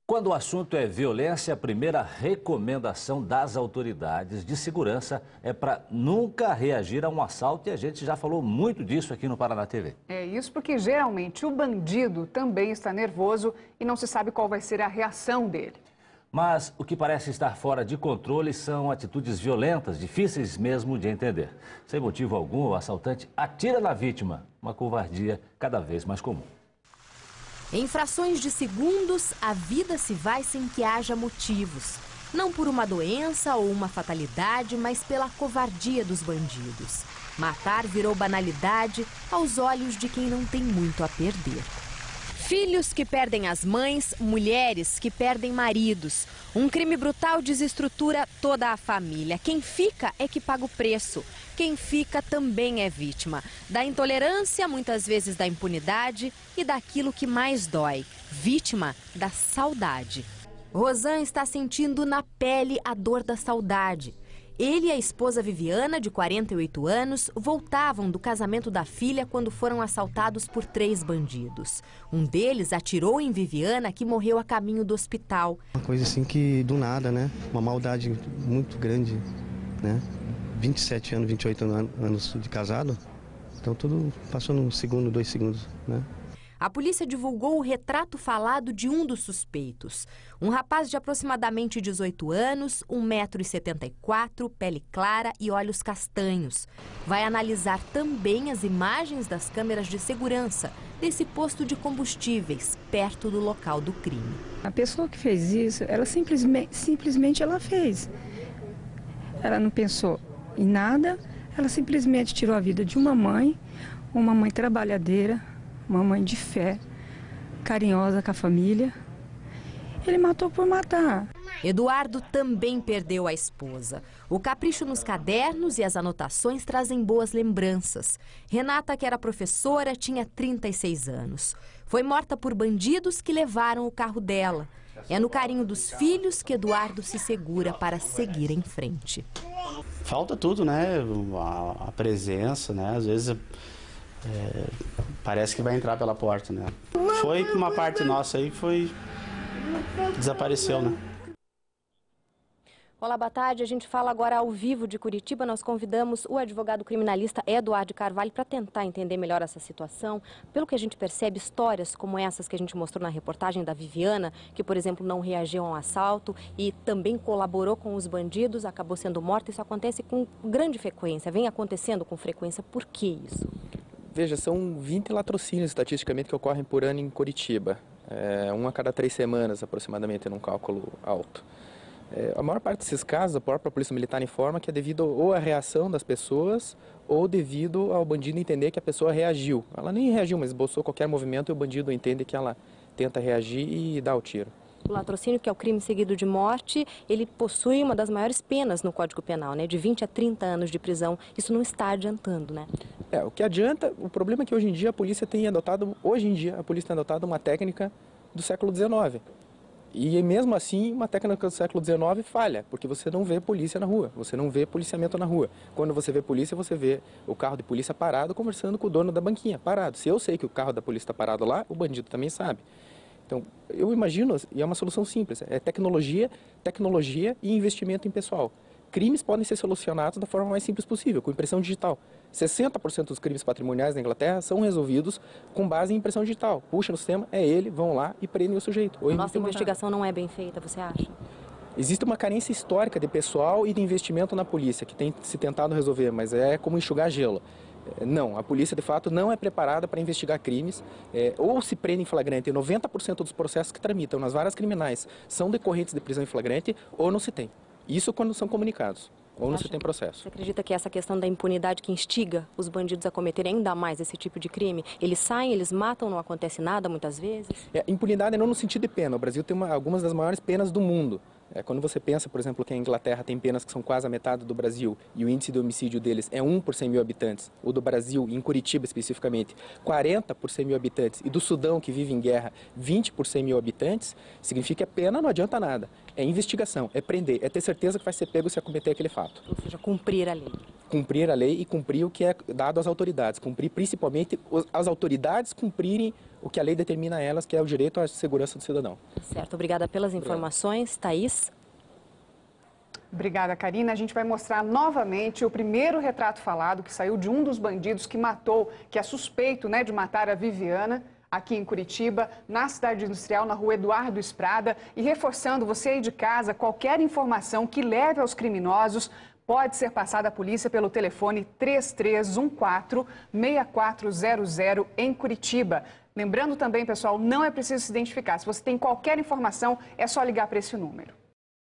Quando o assunto é violência, a primeira recomendação das autoridades de segurança é para nunca reagir a um assalto, e a gente já falou muito disso aqui no Paraná TV. É isso porque geralmente o bandido também está nervoso e não se sabe qual vai ser a reação dele. Mas o que parece estar fora de controle são atitudes violentas, difíceis mesmo de entender. Sem motivo algum, o assaltante atira na vítima, uma covardia cada vez mais comum. Em frações de segundos, a vida se vai sem que haja motivos. Não por uma doença ou uma fatalidade, mas pela covardia dos bandidos. Matar virou banalidade aos olhos de quem não tem muito a perder. Filhos que perdem as mães, mulheres que perdem maridos. Um crime brutal desestrutura toda a família. Quem fica é que paga o preço. Quem fica também é vítima da intolerância, muitas vezes da impunidade e daquilo que mais dói, vítima da saudade. Rosan está sentindo na pele a dor da saudade. Ele e a esposa Viviana, de 48 anos, voltavam do casamento da filha quando foram assaltados por 3 bandidos. Um deles atirou em Viviana, que morreu a caminho do hospital. Uma coisa assim que do nada, né? Uma maldade muito grande, né? 27 anos, 28 anos de casado, então tudo passou num segundo, 2 segundos, né? A polícia divulgou o retrato falado de um dos suspeitos. Um rapaz de aproximadamente 18 anos, 1,74 m, pele clara e olhos castanhos. Vai analisar também as imagens das câmeras de segurança desse posto de combustíveis, perto do local do crime. A pessoa que fez isso, ela simplesmente ela fez. Ela não pensou em nada, ela simplesmente tirou a vida de uma mãe trabalhadeira, uma mãe de fé, carinhosa com a família. Ele matou por matar. Eduardo também perdeu a esposa. O capricho nos cadernos e as anotações trazem boas lembranças. Renata, que era professora, tinha 36 anos. Foi morta por bandidos que levaram o carro dela. É no carinho dos filhos que Eduardo se segura para seguir em frente. Falta tudo, né? A presença, né? Às vezes parece que vai entrar pela porta, né? Foi uma parte nossa aí, desapareceu, né? Olá, boa tarde. A gente fala agora ao vivo de Curitiba. Nós convidamos o advogado criminalista Eduardo Carvalho para tentar entender melhor essa situação. Pelo que a gente percebe, histórias como essas que a gente mostrou na reportagem da Viviana, que, por exemplo, não reagiu a um assalto e também colaborou com os bandidos, acabou sendo morta. Isso acontece com grande frequência, vem acontecendo com frequência. Por que isso? Veja, são 20 latrocínios estatisticamente que ocorrem por ano em Curitiba. Um a cada 3 semanas, aproximadamente, num cálculo alto. A maior parte desses casos, a própria Polícia Militar informa que é devido ou à reação das pessoas ou devido ao bandido entender que a pessoa reagiu. Ela nem reagiu, mas esboçou qualquer movimento e o bandido entende que ela tenta reagir e dá o tiro. O latrocínio, que é o crime seguido de morte, ele possui uma das maiores penas no Código Penal, né? De 20 a 30 anos de prisão. Isso não está adiantando, né? O que adianta, o problema é que hoje em dia a polícia tem adotado uma técnica do século XIX. E mesmo assim, uma técnica do século XIX falha, porque você não vê polícia na rua, você não vê policiamento na rua. Quando você vê polícia, você vê o carro de polícia parado conversando com o dono da banquinha, parado. Se eu sei que o carro da polícia está parado lá, o bandido também sabe. Então, eu imagino, e é uma solução simples, é tecnologia e investimento em pessoal. Crimes podem ser solucionados da forma mais simples possível, com impressão digital. 60% dos crimes patrimoniais na Inglaterra são resolvidos com base em impressão digital. Puxa no sistema, é ele, vão lá e prendem o sujeito. Nossa investigação não é bem feita, você acha? Existe uma carência histórica de pessoal e de investimento na polícia, que tem se tentado resolver, mas é como enxugar gelo. Não, a polícia de fato não é preparada para investigar crimes, ou se prende em flagrante. 90% dos processos que tramitam nas varas criminais são decorrentes de prisão em flagrante, ou não se tem. Isso quando são comunicados, ou não se tem processo. Você acredita que essa questão da impunidade que instiga os bandidos a cometerem ainda mais esse tipo de crime? Eles saem, eles matam, não acontece nada muitas vezes? Impunidade não no sentido de pena. O Brasil tem algumas das maiores penas do mundo. Quando você pensa, por exemplo, que a Inglaterra tem penas que são quase a metade do Brasil e o índice de homicídio deles é 1 por 100 mil habitantes, o do Brasil, em Curitiba especificamente, 40 por 100 mil habitantes, e do Sudão, que vive em guerra, 20 por 100 mil habitantes, significa que a pena não adianta nada. É investigação, é prender, é ter certeza que vai ser pego se cometer aquele fato. Ou seja, cumprir a lei. cumprir a lei e cumprir o que é dado às autoridades. Cumprir principalmente as autoridades cumprirem o que a lei determina a elas, que é o direito à segurança do cidadão. Certo, obrigada pelas informações. Thaís? Obrigada, Karina. A gente vai mostrar novamente o primeiro retrato falado que saiu de um dos bandidos que matou, que é suspeito, né, de matar a Viviana, aqui em Curitiba, na cidade industrial, na rua Eduardo Esprada. E reforçando, você aí de casa, qualquer informação que leve aos criminosos pode ser passada à polícia pelo telefone 3314-6400 em Curitiba. Lembrando também, pessoal, não é preciso se identificar. Se você tem qualquer informação, é só ligar para esse número.